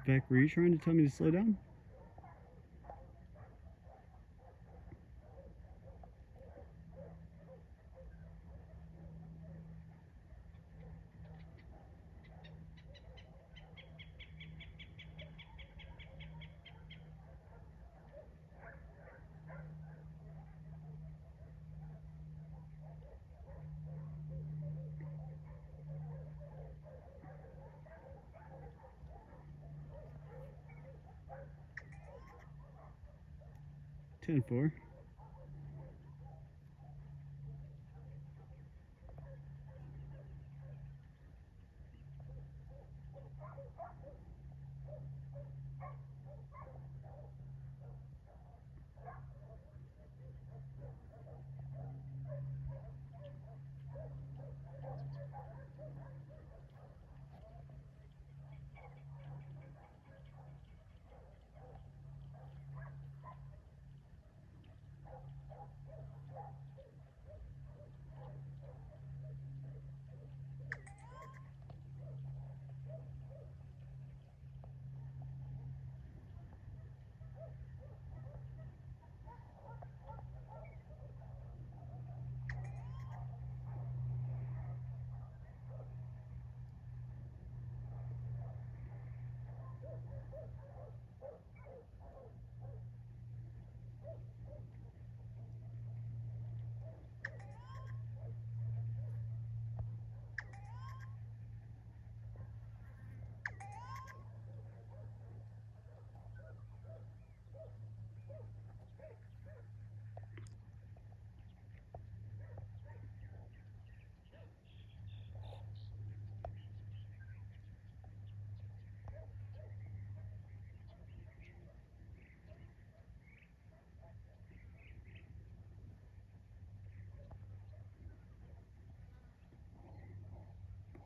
Beck, were you trying to tell me to slow down? Ten four.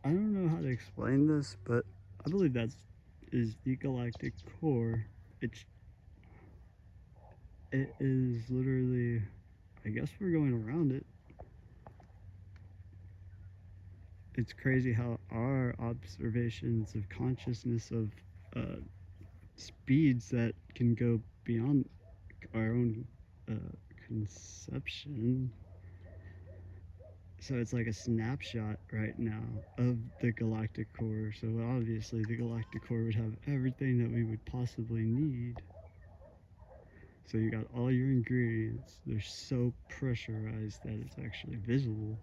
I don't know how to explain this, but I believe that is the galactic core. It's it is literally, I guess we're going around it. It's crazy how our observations of consciousness of uh, speeds that can go beyond our own uh, conception. So it's like a snapshot right now of the galactic core. So obviously the galactic core would have everything that we would possibly need. So you got all your ingredients. They're so pressurized that it's actually visible.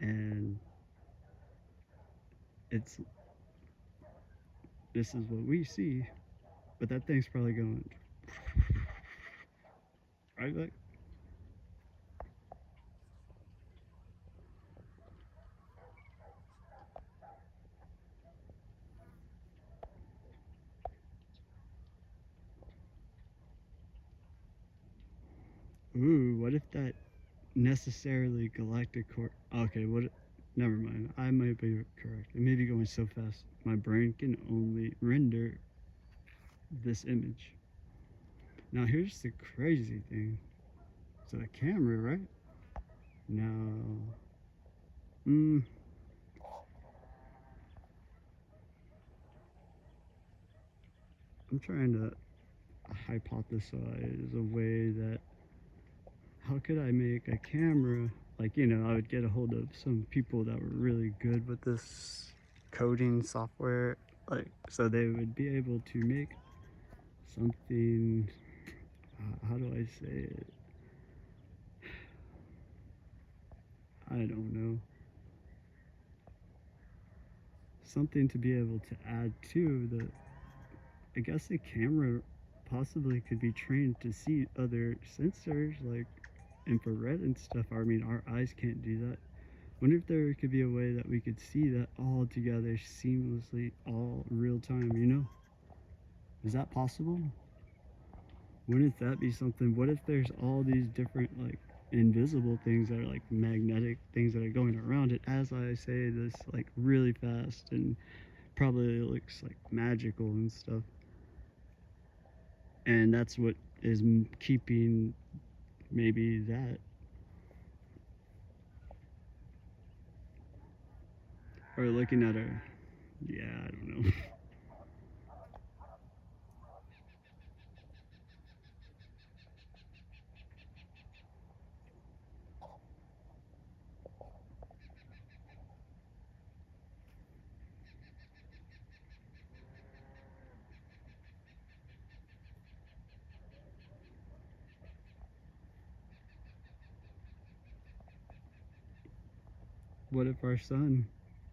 And it's this is what we see. But that thing's probably going right back. Ooh, what if that necessarily galactic core? Okay, what? Never mind. I might be correct. It may be going so fast. My brain can only render this image. Now here's the crazy thing. So the camera, right? Now, mm, I'm trying to hypothesize a way that how could I make a camera like I would get a hold of some people that were really good with this coding software, like so they would be able to make something. How do I say it? I don't know. Something to be able to add to the. I guess the camera possibly could be trained to see other sensors like infrared and stuff. I mean, our eyes can't do that. Wonder if there could be a way that we could see that all together seamlessly, all real time, Is that possible? Wouldn't that be something? What if there's all these different, like, invisible things that are like magnetic things that are going around it as I say this, like, really fast and probably looks like magical and stuff. And that's what is keeping maybe that. Or looking at her. Yeah, I don't know. What if our sun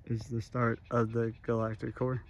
is the start of the galactic core?